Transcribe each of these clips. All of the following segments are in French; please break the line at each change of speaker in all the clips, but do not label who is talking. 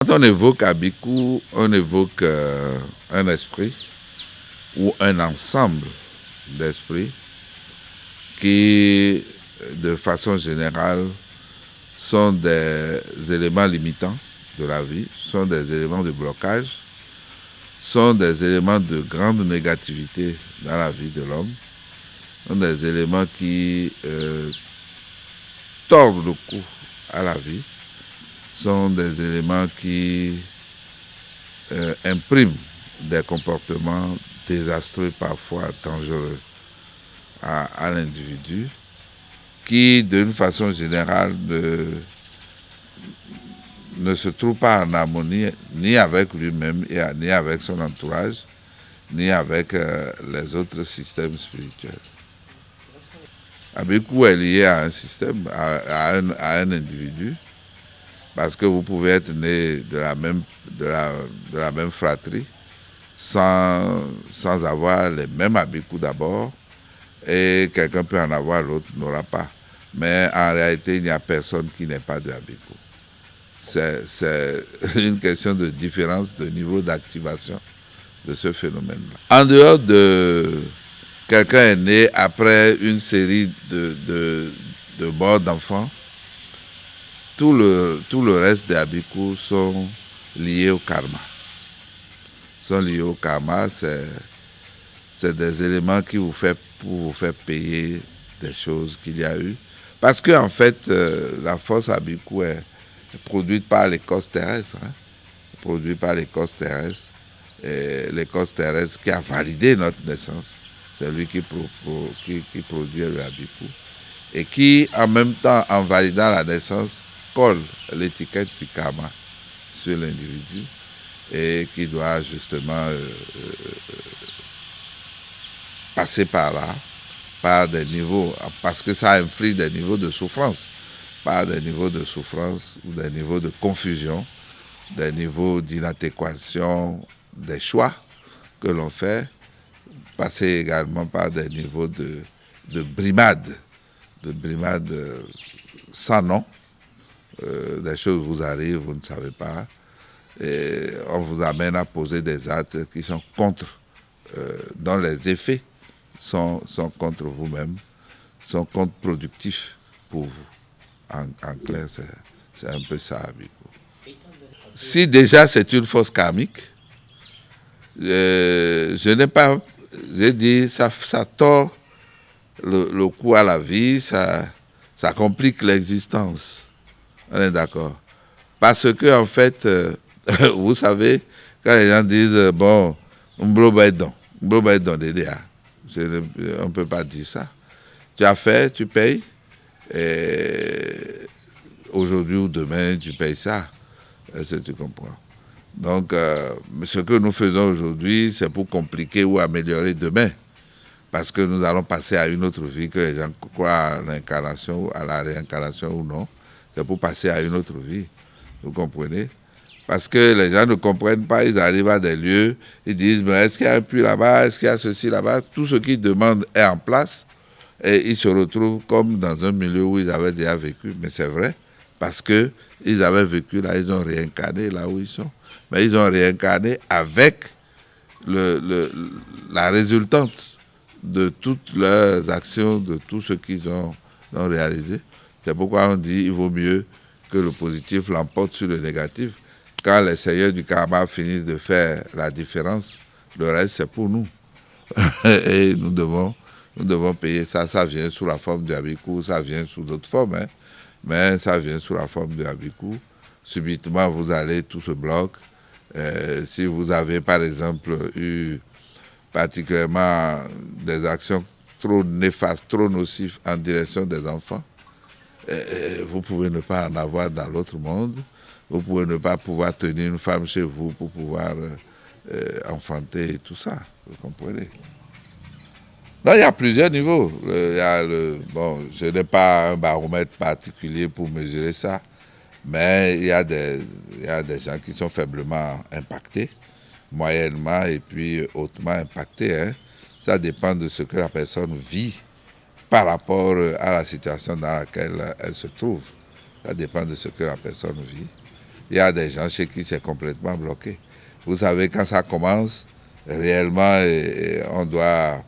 Quand on évoque Abikou, on évoque un esprit ou un ensemble d'esprits qui, de façon générale, sont des éléments limitants de la vie, sont des éléments de blocage, sont des éléments de grande négativité dans la vie de l'homme, sont des éléments qui tordent le cou à la vie, sont des éléments qui impriment des comportements désastreux, parfois dangereux à l'individu, qui, d'une façon générale, ne se trouve pas en harmonie ni avec lui-même, ni avec son entourage, ni avec les autres systèmes spirituels. Abikou est lié à un système, à un individu, parce que vous pouvez être né de la même fratrie sans avoir les mêmes Abikou d'abord, et quelqu'un peut en avoir, l'autre n'aura pas. Mais en réalité, il n'y a personne qui n'est pas de Abikou. C'est une question de différence de niveau d'activation de ce phénomène-là. En dehors de quelqu'un est né après une série de morts d'enfants, tout le reste des Abikou sont liés au karma. Sont liés au karma, c'est des éléments qui vous fait pour vous faire payer des choses qu'il y a eu. Parce que en fait, la force Abikou est produite par l'écorce terrestre. Produite par l'écorce terrestre. Et l'écorce terrestre qui a validé notre naissance. C'est lui qui produit le Abikou. Et qui, en même temps, en validant la naissance, colle l'étiquette du karma sur l'individu et qui doit justement passer par là, par des niveaux, parce que ça inflige des niveaux de souffrance, par des niveaux de souffrance ou des niveaux de confusion, des niveaux d'inadéquation des choix que l'on fait, passer également par des niveaux de brimade sans nom. Des choses vous arrivent, vous ne savez pas, et on vous amène à poser des actes qui sont contre, dont les effets sont contre vous-même, sont contre-productifs pour vous. En clair, c'est un peu ça, Abikou. Si déjà c'est une force karmique, je n'ai pas, j'ai dit, ça tord le coup à la vie, ça complique l'existence. On est d'accord. Parce que, en fait, vous savez, quand les gens disent, bon, on ne peut pas dire ça. Tu as fait, tu payes, et aujourd'hui ou demain, tu payes ça. Est-ce que tu comprends? Donc, ce que nous faisons aujourd'hui, c'est pour compliquer ou améliorer demain. Parce que nous allons passer à une autre vie, que les gens croient à l'incarnation, à la réincarnation ou non. C'est pour passer à une autre vie. Vous comprenez? Parce que les gens ne comprennent pas, ils arrivent à des lieux, ils disent, mais est-ce qu'il y a un puits là-bas, est-ce qu'il y a ceci là-bas? Tout ce qu'ils demandent est en place et ils se retrouvent comme dans un milieu où ils avaient déjà vécu. Mais c'est vrai, parce qu'ils avaient vécu là, ils ont réincarné là où ils sont. Mais ils ont réincarné avec la résultante de toutes leurs actions, de tout ce qu'ils ont réalisé. C'est pourquoi on dit qu'il vaut mieux que le positif l'emporte sur le négatif. Quand les seigneurs du karma finissent de faire la différence, le reste c'est pour nous. Et nous devons payer ça. Ça vient sous la forme du Abikou, ça vient sous d'autres formes, hein. Mais ça vient sous la forme du Abikou. Subitement, vous allez, tout se bloque. Si vous avez, par exemple, eu particulièrement des actions trop néfastes, trop nocives en direction des enfants, vous pouvez ne pas en avoir dans l'autre monde. Vous pouvez ne pas pouvoir tenir une femme chez vous pour pouvoir enfanter et tout ça. Vous comprenez? Non, il y a plusieurs niveaux. Bon, je n'ai pas un baromètre particulier pour mesurer ça, mais il y a des gens qui sont faiblement impactés, moyennement et puis hautement impactés, hein. Ça dépend de ce que la personne vit par rapport à la situation dans laquelle elle se trouve. Ça dépend de ce que la personne vit. il y a des gens chez qui c'est complètement bloqué. Vous savez, quand ça commence, réellement, on doit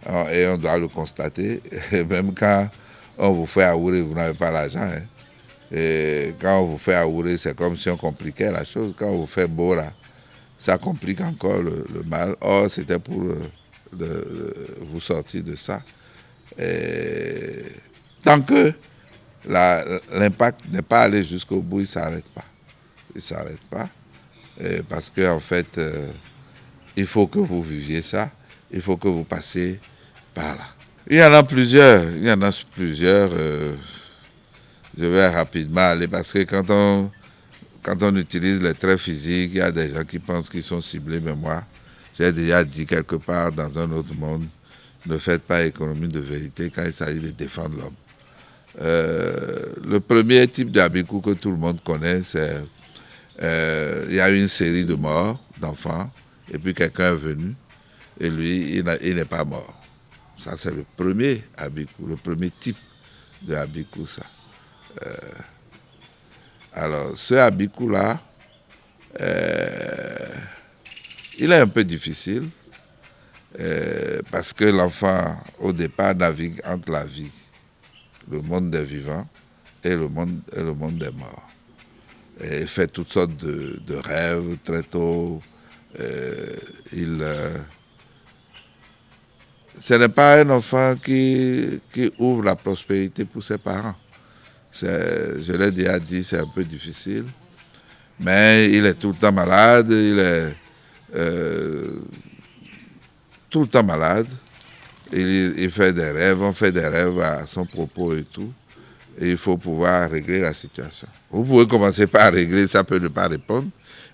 le constater. Même quand on vous fait Aouré, vous n'avez pas l'argent. Hein. Et quand on vous fait Aouré, c'est comme si on compliquait la chose. Quand on vous fait Bora, ça complique encore le mal. Or, c'était pour vous sortir de ça. Et tant que l'impact n'est pas allé jusqu'au bout, il ne s'arrête pas. Il ne s'arrête pas. Parce qu'en fait, il faut que vous viviez ça. Il faut que vous passiez par là. Il y en a plusieurs. Je vais rapidement aller parce que quand on utilise les traits physiques, il y a des gens qui pensent qu'ils sont ciblés, mais moi, j'ai déjà dit quelque part dans un autre monde, ne faites pas économie de vérité quand il s'agit de défendre l'homme. Le premier type d'Abikou que tout le monde connaît, c'est il y a eu une série de morts d'enfants, et puis quelqu'un est venu, et lui, il n'est pas mort. Ça, c'est le premier Abikou, le premier type de Abikou, ça. Alors, ce Abikou-là, il est un peu difficile, parce que l'enfant, au départ, navigue entre la vie, le monde des vivants, et le monde des morts. Et il fait toutes sortes de rêves très tôt. Ce n'est pas un enfant qui ouvre la prospérité pour ses parents. Je l'ai déjà dit, c'est un peu difficile. Mais il est tout le temps malade, il est tout le temps malade. Il fait des rêves, on fait des rêves à son propos et tout. Et il faut pouvoir régler la situation. Vous pouvez commencer par régler, ça peut ne pas répondre,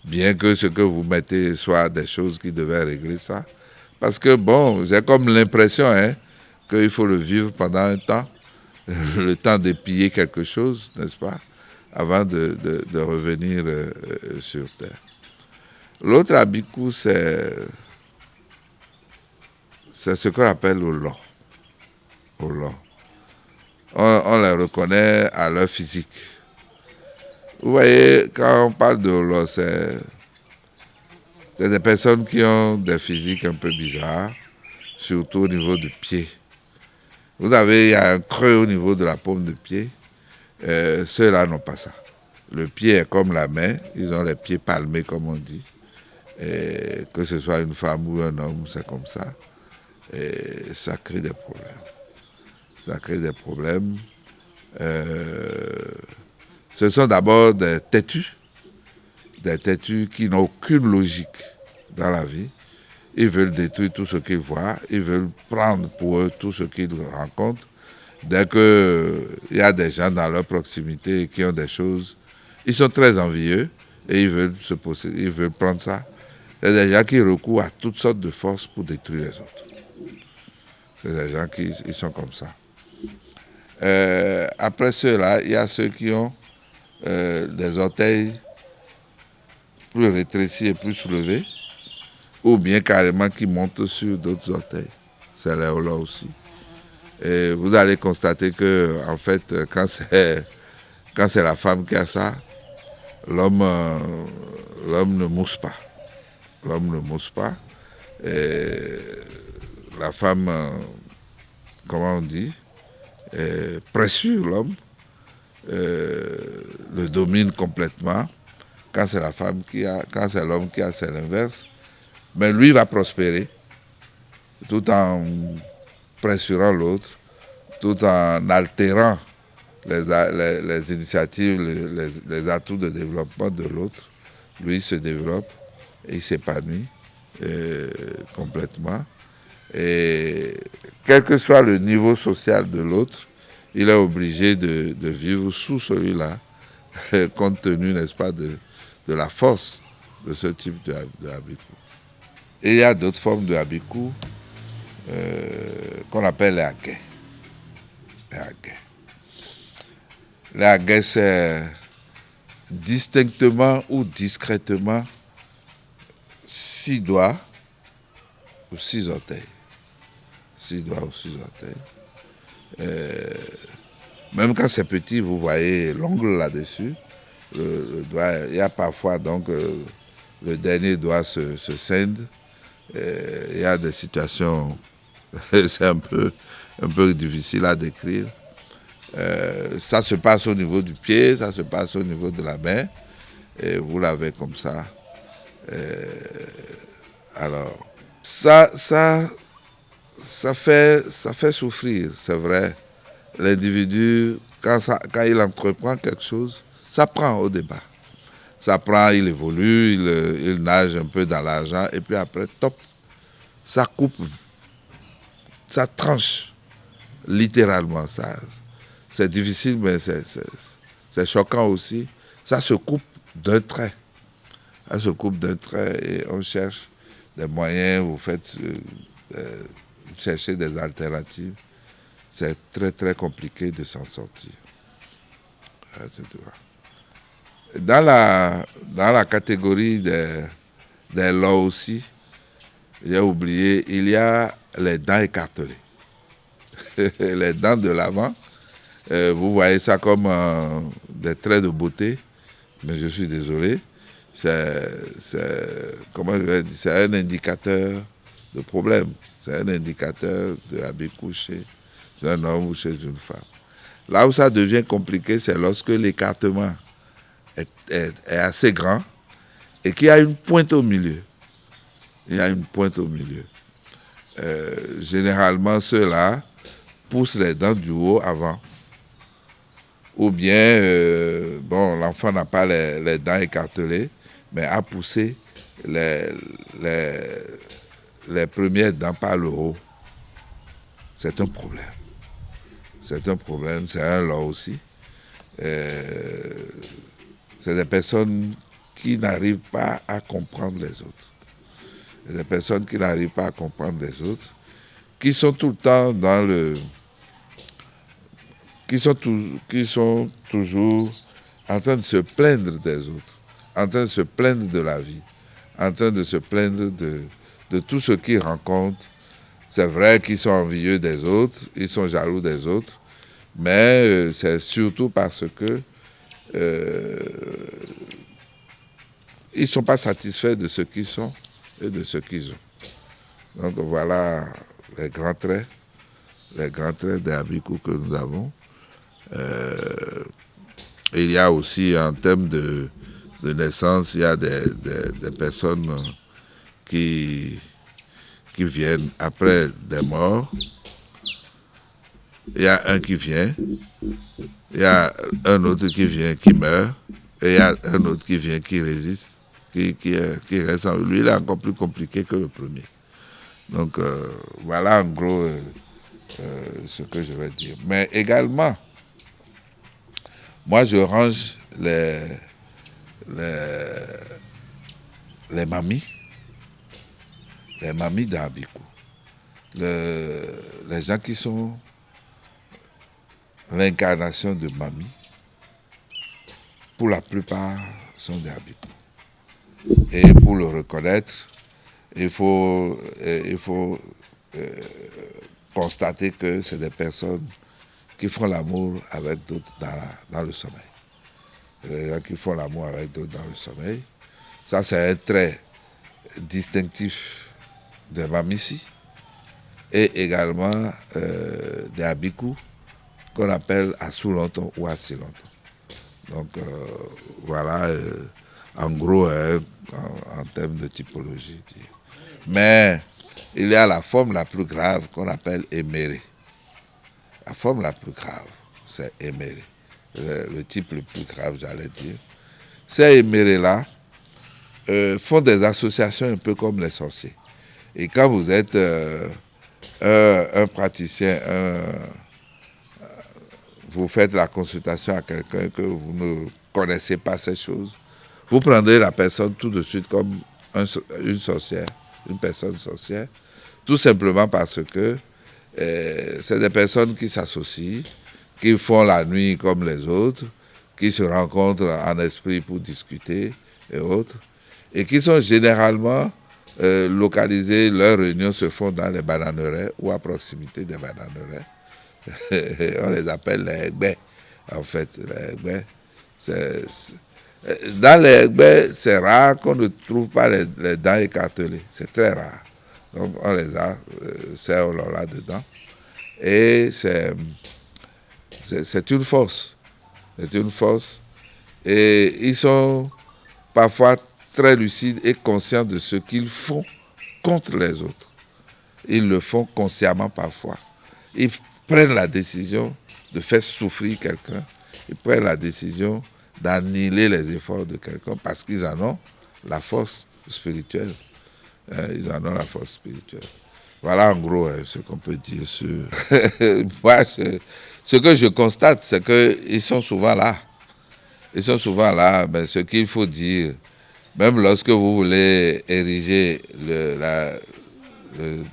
bien que ce que vous mettez soit des choses qui devaient régler ça. Parce que bon, j'ai comme l'impression qu'il faut le vivre pendant un temps, le temps de piller quelque chose, n'est-ce pas, avant de revenir sur Terre. L'autre Abikou, c'est ce qu'on appelle Olo. Olo. On les reconnaît à leur physique. Vous voyez, quand on parle de Olo, c'est des personnes qui ont des physiques un peu bizarres, surtout au niveau du pied. Vous avez, il y a un creux au niveau de la paume de pied. Ceux-là n'ont pas ça. Le pied est comme la main, ils ont les pieds palmés, comme on dit. Et que ce soit une femme ou un homme, c'est comme ça. Et ça crée des problèmes. Ça crée des problèmes. Ce sont d'abord des têtus qui n'ont aucune logique dans la vie. Ils veulent détruire tout ce qu'ils voient, ils veulent prendre pour eux tout ce qu'ils rencontrent. Dès qu'il y a des gens dans leur proximité qui ont des choses, ils sont très envieux et ils veulent prendre ça. Il y a des gens qui recourent à toutes sortes de forces pour détruire les autres. C'est des gens qui ils sont comme ça. Après ceux-là, il y a ceux qui ont des orteils plus rétrécis et plus soulevés, ou bien carrément qui montent sur d'autres orteils. C'est là aussi. Et vous allez constater que, en fait, quand c'est la femme qui a ça, l'homme ne mousse pas. L'homme ne mousse pas. Et la femme, comment on dit, pressure l'homme, le domine complètement. Quand c'est la femme quand c'est l'homme qui a, c'est l'inverse. Mais lui va prospérer tout en pressurant l'autre, tout en altérant les initiatives, les atouts de développement de l'autre. Lui se développe et il s'épanouit complètement. Et quel que soit le niveau social de l'autre, il est obligé de vivre sous celui-là, compte tenu, n'est-ce pas, de la force de ce type de habikou. Et il y a d'autres formes de habikou qu'on appelle les aguets. Les aguets, c'est distinctement ou discrètement 6 doigts ou 6 orteils. 6 doigts ou 6 orteils. Même quand c'est petit, vous voyez l'ongle là-dessus. il y a parfois donc le dernier doigt se scinde. Il y a des situations, c'est un peu difficile à décrire. Ça se passe au niveau du pied, ça se passe au niveau de la main, et vous l'avez comme ça. Alors, ça fait souffrir, c'est vrai. L'individu, quand il entreprend quelque chose, ça prend au départ. Ça prend, il évolue, il nage un peu dans l'argent, et puis après, top, ça coupe, ça tranche, littéralement. C'est difficile, mais c'est choquant aussi. Ça se coupe d'un trait. Ça se coupe d'un trait et on cherche des moyens, vous cherchez des alternatives. C'est très, très compliqué de s'en sortir. Dans la catégorie des lots aussi, j'ai oublié, il y a les dents écartelées. Les dents de l'avant, vous voyez ça comme des traits de beauté, mais je suis désolé. Comment je vais dire, c'est un indicateur de problème. C'est un indicateur de l'abus couché chez un homme ou chez une femme. Là où ça devient compliqué, c'est lorsque l'écartement est assez grand et qu'il y a une pointe au milieu. Il y a une pointe au milieu. Généralement, ceux-là poussent les dents du haut avant. Ou bien, l'enfant n'a pas les dents écartelées, mais a poussé les premières dents par le haut. C'est un problème. C'est un problème, c'est un lot aussi. C'est des personnes qui n'arrivent pas à comprendre les autres. Des personnes qui n'arrivent pas à comprendre les autres, qui sont tout le temps dans le... qui sont toujours en train de se plaindre des autres, en train de se plaindre de la vie, en train de se plaindre de tout ce qu'ils rencontrent. C'est vrai qu'ils sont envieux des autres, ils sont jaloux des autres, mais c'est surtout parce que ils ne sont pas satisfaits de ce qu'ils sont et de ce qu'ils ont. Donc voilà les grands traits des Abikou que nous avons. Il y a aussi en termes de naissance, il y a des personnes qui viennent après des morts. Il y a un qui vient, il y a un autre qui vient, qui meurt, et il y a un autre qui vient, qui résiste, qui reste en lui. Il est encore plus compliqué que le premier. Donc voilà en gros ce que je vais dire. Mais également, moi je range les mamies d'Abikou. Les gens qui sont l'incarnation de mamie, pour la plupart sont des Abikou. Et pour le reconnaître, il faut constater que c'est des personnes qui font l'amour avec d'autres dans le sommeil. Les gens qui font l'amour avec d'autres dans le sommeil. Ça, c'est un trait distinctif des Mamissi et également des Abikou qu'on appelle Assou longtemps ou Assis longtemps. Donc voilà, en gros, en termes de typologie. Mais il y a la forme la plus grave qu'on appelle éméré. La forme la plus grave, c'est éméré. Le type le plus grave, j'allais dire. Ces émérés-là font des associations un peu comme les sorciers. Et quand vous êtes un praticien, vous faites la consultation à quelqu'un que vous ne connaissez pas ces choses, vous prendrez la personne tout de suite comme une sorcière, une personne sorcière, tout simplement parce que c'est des personnes qui s'associent, qui font la nuit comme les autres, qui se rencontrent en esprit pour discuter et autres, et qui sont généralement localisées, leurs réunions se font dans les bananeraies ou à proximité des bananeraies. On les appelle les Egbé, en fait. Les Egbé, Dans les Egbe, c'est rare qu'on ne trouve pas les dents écartelées. C'est très rare. Donc on les a, c'est là-dedans. Et c'est une force. C'est une force. Et ils sont parfois très lucides et conscients de ce qu'ils font contre les autres. Ils le font consciemment parfois. Ils prennent la décision de faire souffrir quelqu'un. Ils prennent la décision d'annihiler les efforts de quelqu'un parce qu'ils en ont la force spirituelle. Ils en ont la force spirituelle. Voilà en gros ce qu'on peut dire sur... Moi, ce que je constate, c'est qu'ils sont souvent là. Ils sont souvent là, mais ce qu'il faut dire, même lorsque vous voulez ériger le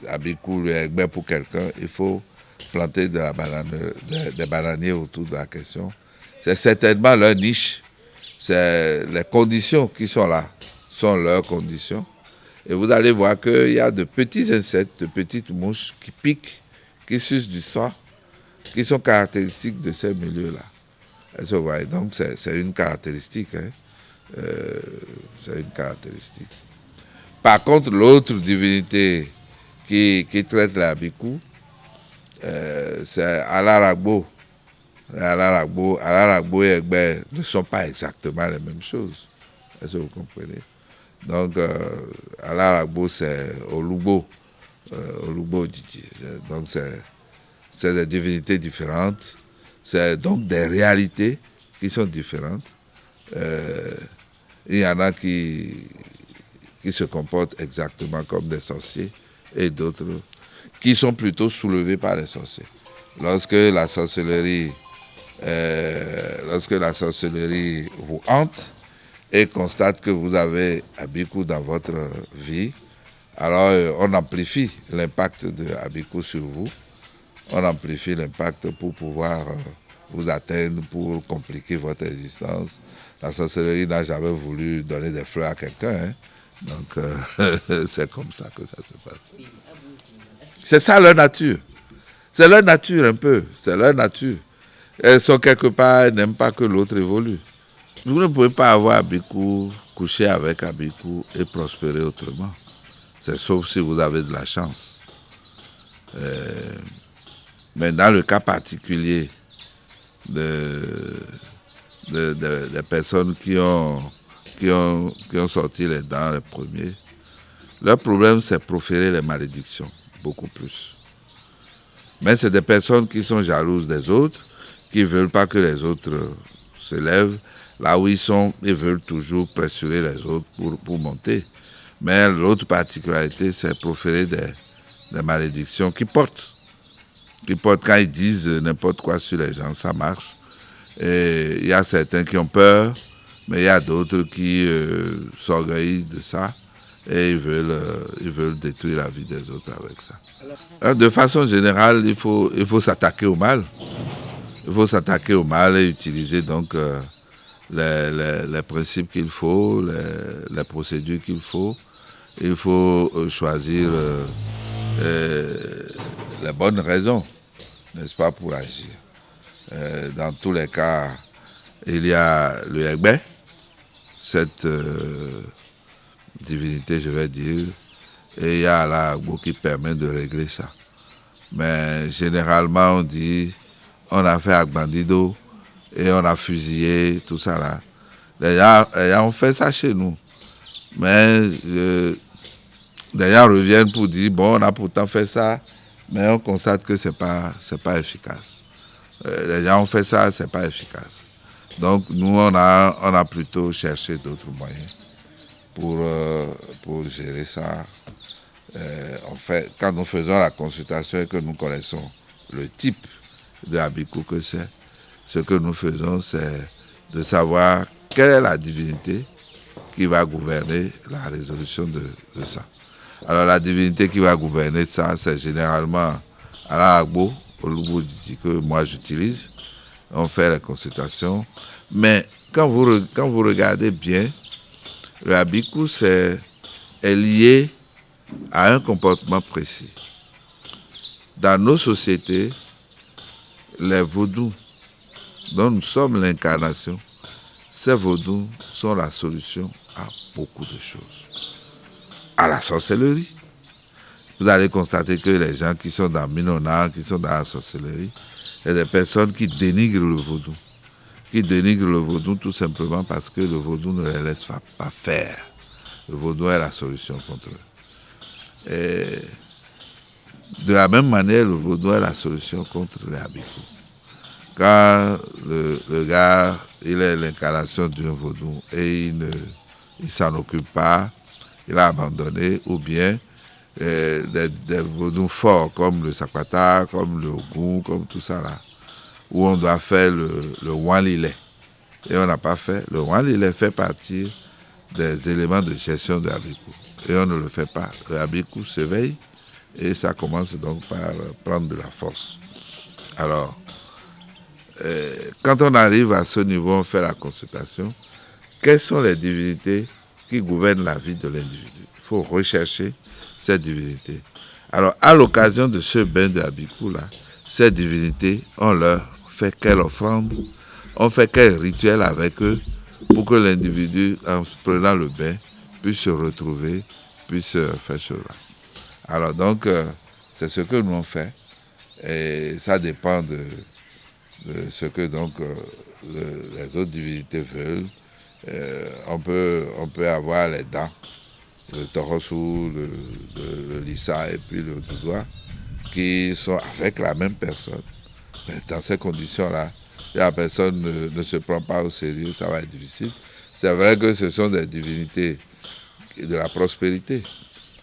Abikou, le Egbe pour quelqu'un, il faut planter des bananiers autour de la question. C'est certainement leur niche. C'est les conditions qui sont là, sont leurs conditions. Et vous allez voir qu'il y a de petits insectes, de petites mouches qui piquent, qui sucent du sang, qui sont caractéristiques de ces milieux-là. Donc c'est une caractéristique. C'est une caractéristique. Par contre, l'autre divinité qui traite la Bikou, c'est Alaragbo. Alaragbo et Egbe ne sont pas exactement les mêmes choses. Est-ce que vous comprenez? Donc, Alaragbo, c'est Olubo. Olubo Djidji. Donc, c'est des divinités différentes. C'est donc des réalités qui sont différentes. Il y en a qui se comportent exactement comme des sorciers et d'autres qui sont plutôt soulevés par les sorciers. Lorsque la sorcellerie vous hante et constate que vous avez Abikou dans votre vie, alors on amplifie l'impact de Abikou sur vous. On amplifie l'impact pour pouvoir vous atteindre, pour compliquer votre existence. La sorcellerie n'a jamais voulu donner des fleurs à quelqu'un. Donc, c'est comme ça que ça se passe. C'est ça leur nature. C'est leur nature un peu. C'est leur nature. Elles sont quelque part, elles n'aiment pas que l'autre évolue. Vous ne pouvez pas avoir Abikou, coucher avec Abikou et prospérer autrement. C'est sauf si vous avez de la chance. Mais dans le cas particulier des personnes qui ont sorti les dents les premiers, leur problème c'est proférer les malédictions, beaucoup plus. Mais c'est des personnes qui sont jalouses des autres, qui ne veulent pas que les autres se lèvent. Là où ils sont, ils veulent toujours pressurer les autres pour monter. Mais l'autre particularité, c'est proférer des malédictions qui portent. Quand ils disent n'importe quoi sur les gens, ça marche. Et il y a certains qui ont peur, mais il y a d'autres qui s'orgueillent de ça et ils veulent détruire la vie des autres avec ça. Alors, de façon générale, il faut s'attaquer au mal. Il faut s'attaquer au mal et utiliser donc les principes qu'il faut, les procédures qu'il faut. Il faut choisir les bonnes raisons, n'est-ce pas, pour agir. Dans tous les cas, il y a le Egbe, cette divinité, je vais dire, et il y a l'Agbo qui permet de régler ça. Mais généralement, on dit, on a fait Agbandido et on a fusillé, tout ça là. Les gens ont fait ça chez nous. Mais les gens reviennent pour dire, bon, on a pourtant fait ça, mais on constate que c'est pas efficace. Les gens ont fait ça, c'est pas efficace. Donc nous, on a plutôt cherché d'autres moyens pour gérer ça. En fait, quand nous faisons la consultation et que nous connaissons le type de Abikou que c'est, ce que nous faisons, c'est de savoir quelle est la divinité qui va gouverner la résolution de ça. Alors la divinité qui va gouverner ça, c'est généralement Alaragbo, Olubo Djidji, que moi j'utilise. On fait les consultations. Mais quand vous regardez bien, le Abikou est lié à un comportement précis. Dans nos sociétés, les vaudous, dont nous sommes l'incarnation, ces vaudous sont la solution à beaucoup de choses. À la sorcellerie. Vous allez constater que les gens qui sont dans Minona, qui sont dans la sorcellerie, il y a des personnes qui dénigrent le vaudou. Qui dénigrent le vaudou tout simplement parce que le vaudou ne les laisse pas faire. Le vaudou est la solution contre eux. Et de la même manière, le vaudou est la solution contre les abikou. Quand le gars, il est l'incarnation d'un vaudou et il ne s'en occupe pas, il a abandonné, ou bien des vaudous forts comme le Sakwata, comme le Ogun, comme tout ça là, où on doit faire le Wanlile. Et on n'a pas fait. Le Wanlile fait partie des éléments de gestion de l'abikou. Et on ne le fait pas. Le abikou s'éveille et ça commence donc par prendre de la force. Alors, quand on arrive à ce niveau, on fait la consultation. Quelles sont les divinités qui gouvernent la vie de l'individu? Il faut rechercher ces divinités. Alors, à l'occasion de ce bain de abikou là, ces divinités, on leur fait quelle offrande, on fait quel rituel avec eux pour que l'individu, en prenant le bain, puisse se retrouver, puisse faire cela. Alors donc, c'est ce que nous on fait. Et ça dépend de ce que donc les autres divinités veulent. On peut avoir les dents, le Torosu, le Lissa et puis le Doudoua, qui sont avec la même personne. Mais dans ces conditions-là, si la personne ne se prend pas au sérieux, ça va être difficile. C'est vrai que ce sont des divinités de la prospérité,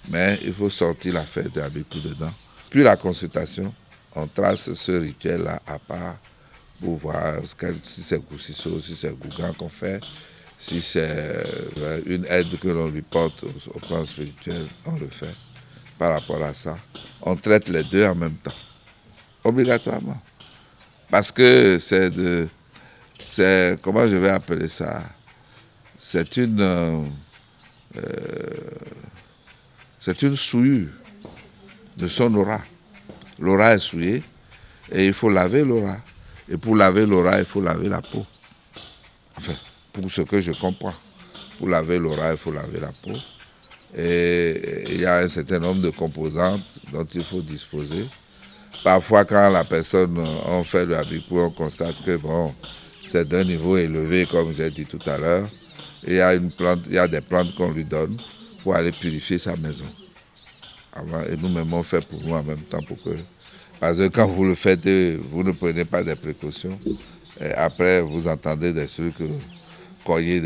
mais il faut sortir l'affaire de l'abikou dedans. Puis la consultation, on trace ce rituel-là à part pour voir si c'est Goussisso, si c'est Gougan qu'on fait, si c'est une aide que l'on lui porte au plan spirituel, on le fait. Par rapport à ça, on traite les deux en même temps, obligatoirement. Parce que c'est comment je vais appeler ça? C'est une souillure de son aura. L'aura est souillée et il faut laver l'aura. Et pour laver l'aura, il faut laver la peau. Enfin, pour ce que je comprends. Pour laver l'aura, il faut laver la peau. Et il y a un certain nombre de composantes dont il faut disposer. Parfois, quand la personne, on fait le abikou, on constate que bon, c'est d'un niveau élevé, comme j'ai dit tout à l'heure. Et il y a des plantes qu'on lui donne pour aller purifier sa maison. Et nous-mêmes, on fait pour nous en même temps pour que... Parce que quand vous le faites, vous ne prenez pas des précautions. Et après, vous entendez des trucs cogner